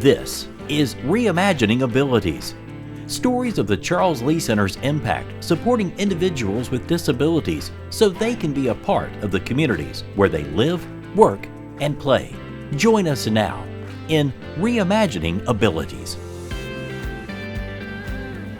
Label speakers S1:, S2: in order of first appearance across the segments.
S1: This is Reimagining Abilities. Stories of the Charles Lea Center's impact supporting individuals with disabilities so they can be a part of the communities where they live, work, and play. Join us now in Reimagining Abilities.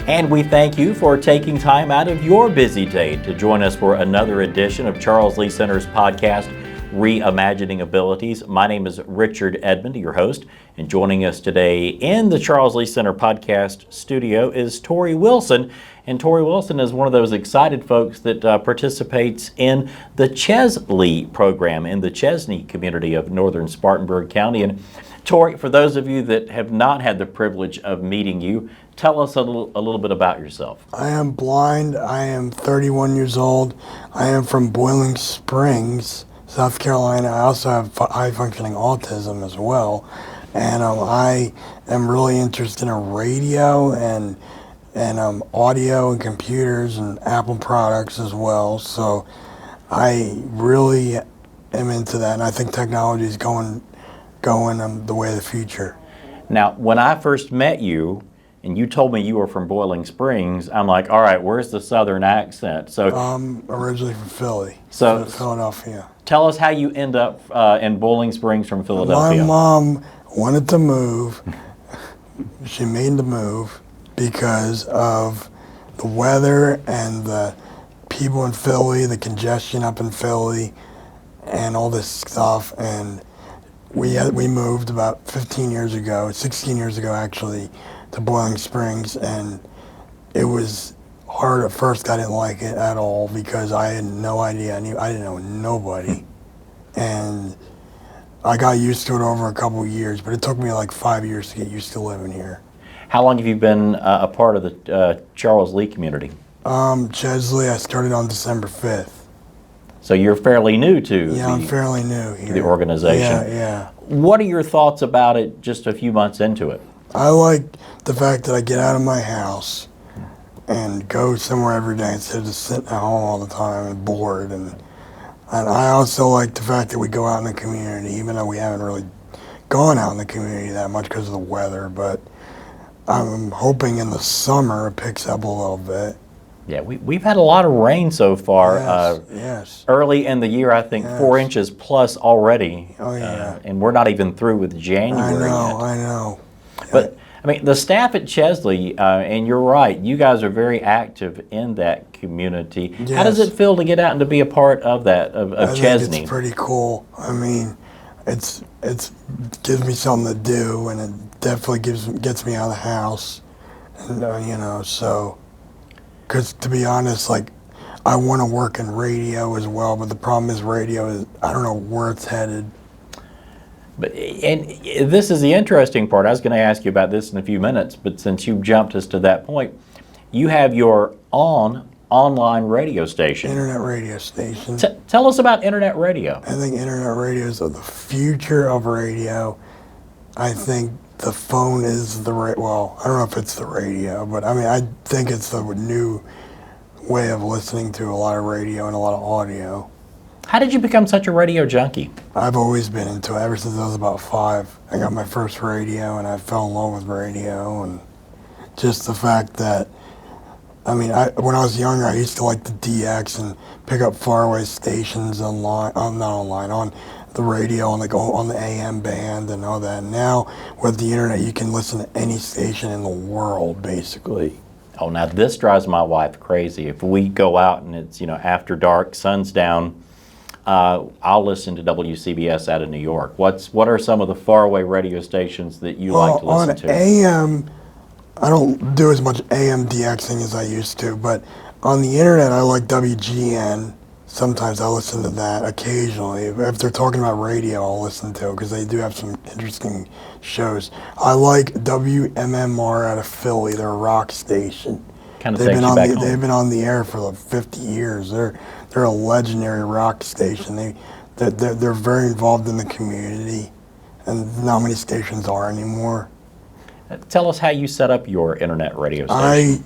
S1: And we thank you for taking time out of your busy day to join us for another edition of Charles Lea Center's podcast, Reimagining Abilities. My name is Richard Edmond, your host, and joining us today in the Charles Lea Center podcast studio is Torrey Wilson. And Torrey Wilson is one of those excited folks that participates in the Chesley program in the Chesney community of northern Spartanburg County. And Torrey, for those of you that have not had the privilege of meeting you, tell us a little bit about yourself.
S2: I am blind. I am 31 years old. I am from Boiling Springs, South Carolina. I also have high-functioning autism as well. And I am really interested in radio and audio and computers and Apple products as well. So I really am into that. And I think technology is going the way of the future.
S1: Now, when I first met you, and you told me you were from Boiling Springs, I'm like, all right, where's the southern accent? So
S2: I'm originally from Philly, Philadelphia.
S1: Tell us how you end up in Boiling Springs from Philadelphia.
S2: My mom wanted to move. She made the move because of the weather and the people in Philly, the congestion up in Philly, and all this stuff. And we moved about 16 years ago actually, to Boiling Springs, and it was hard at first. I didn't like it at all because I had no idea. I didn't know nobody, and I got used to it over a couple of years, but it took me like 5 years to get used to living here.
S1: How long have you been a part of the Charles Lea community?
S2: Chesley, I started on December 5th.
S1: So you're fairly new to
S2: I'm fairly new here.
S1: The organization.
S2: Yeah.
S1: What are your thoughts about it just a few months into it?
S2: I like the fact that I get out of my house and go somewhere every day instead of just sitting at home all the time and bored. And I also like the fact that we go out in the community, even though we haven't really gone out in the community that much because of the weather. But I'm hoping in the summer it picks up a little bit.
S1: Yeah, we've had a lot of rain so far.
S2: Yes.
S1: Early in the year, I think 4 inches plus already.
S2: Oh, yeah.
S1: And we're not even through with January yet.
S2: I know.
S1: But, I mean, the staff at Chesley, and you're right, you guys are very active in that community.
S2: Yes.
S1: How does it feel to get out and to be a part of that, of Chesney?
S2: I think it's pretty cool. I mean, it's gives me something to do, and it definitely gets me out of the house. And, so, because to be honest, like, I want to work in radio as well, but the problem is radio is, I don't know where it's headed.
S1: And this is the interesting part. I was going to ask you about this in a few minutes, but since you jumped us to that point, you have your online radio station.
S2: Internet radio station.
S1: Tell us about internet radio.
S2: I think internet radio is the future of radio. I think the phone is well, I don't know if it's the radio, but I mean, I think it's the new way of listening to a lot of radio and a lot of audio.
S1: How did you become such a radio junkie?
S2: I've always been into it ever since I was about 5. I got my first radio and I fell in love with radio, and just the fact that, I mean, when I was younger, I used to like the DX and pick up faraway stations on the radio, on the AM band and all that. Now, with the internet, you can listen to any station in the world, basically.
S1: Oh, now this drives my wife crazy. If we go out and it's, after dark, sun's down, I'll listen to WCBS out of New York. What are some of the faraway radio stations that you like to listen to?
S2: On AM, I don't do as much AM DXing as I used to, but on the internet, I like WGN. Sometimes I listen to that occasionally. If they're talking about radio, I'll listen to it because they do have some interesting shows. I like WMMR out of Philly. They're a rock station.
S1: Kind of takes you back home.
S2: They've been on the air for like 50 years. They're a legendary rock station. They're very involved in the community, and not many stations are anymore.
S1: Tell us how you set up your internet radio station.
S2: I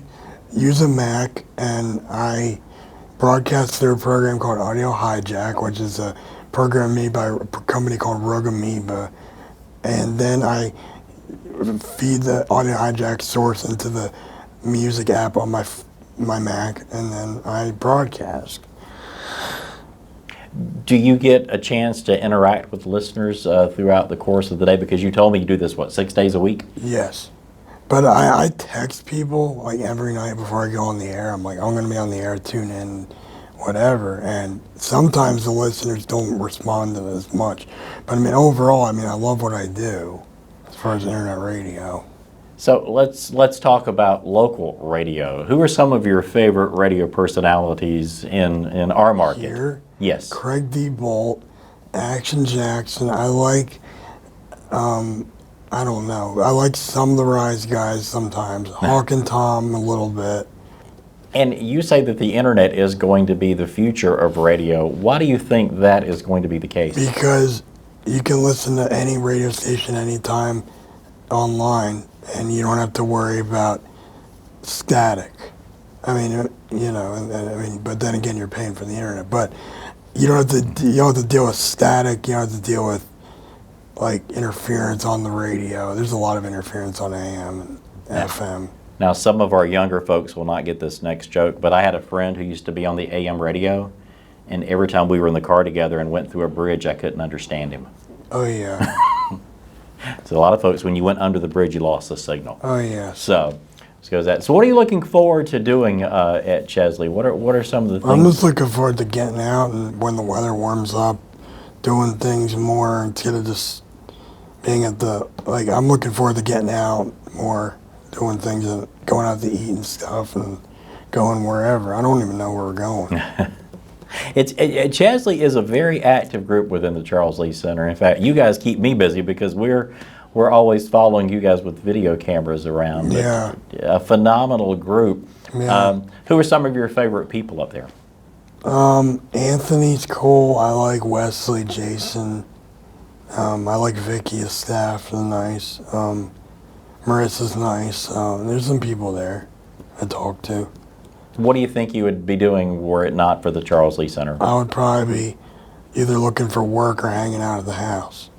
S2: use a Mac, and I broadcast through a program called Audio Hijack, which is a program made by a company called Rogue Amoeba. And then I feed the audio hijack source into the music app on my Mac, and then I broadcast.
S1: Do you get a chance to interact with listeners throughout the course of the day? Because you told me you do this, 6 days a week?
S2: Yes. But I text people like every night before I go on the air. I'm like, I'm going to be on the air, tune in, whatever. And sometimes the listeners don't respond to it as much. But I mean, overall, I love what I do as far as internet radio.
S1: So let's talk about local radio. Who are some of your favorite radio personalities in our market?
S2: Here?
S1: Yes.
S2: Craig D. Bolt, Action Jackson. I like, I don't know. I like some of the Rise guys sometimes. Hawk and Tom a little bit.
S1: And you say that the internet is going to be the future of radio. Why do you think that is going to be the case?
S2: Because you can listen to any radio station anytime online, and you don't have to worry about static. I mean, but then again, you're paying for the internet. But you don't have to deal with static. You don't have to deal with like interference on the radio. There's a lot of interference on AM and FM.
S1: Now, some of our younger folks will not get this next joke, but I had a friend who used to be on the AM radio, and every time we were in the car together and went through a bridge, I couldn't understand him.
S2: Oh, yeah.
S1: So a lot of folks, when you went under the bridge, you lost the signal.
S2: Oh, yeah.
S1: So goes that. So what are you looking forward to doing at Chesley? What are some of the things?
S2: I'm just looking forward to getting out, and when the weather warms up, doing things more instead of just being at I'm looking forward to getting out more, doing things, and going out to eat and stuff, and going wherever. I don't even know where we're going.
S1: Chesley is a very active group within the Charles Lea Center. In fact, you guys keep me busy because we're always following you guys with video cameras around.
S2: Yeah.
S1: A phenomenal group.
S2: Yeah.
S1: Who are some of your favorite people up there?
S2: Anthony's cool. I like Wesley, Jason. I like Vicky, the staff is nice. Marissa's nice. There's some people there I talk to.
S1: What do you think you would be doing were it not for the Charles Lea Center?
S2: I would probably be either looking for work or hanging out at the house.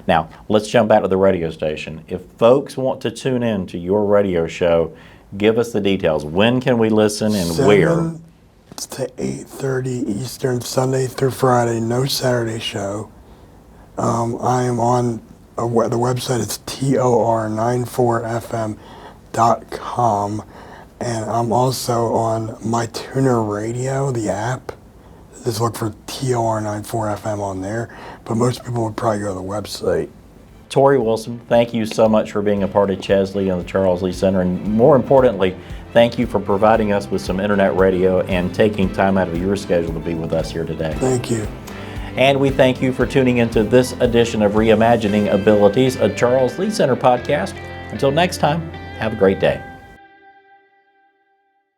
S1: Now, let's jump back to the radio station. If folks want to tune in to your radio show, give us the details. When can we listen and where?
S2: 7 to 8:30 Eastern, Sunday through Friday, no Saturday show. I am on the website. It's tor94fm.com, and I'm also on MyTuner Radio, the app. Just look for TOR94FM on there, but most people would probably go to the website.
S1: Torrey Wilson, thank you so much for being a part of Chesley and the Charles Lea Center, and more importantly, thank you for providing us with some internet radio and taking time out of your schedule to be with us here today.
S2: Thank you.
S1: And we thank you for tuning into this edition of Reimagining Abilities, a Charles Lea Center podcast. Until next time, have a great day.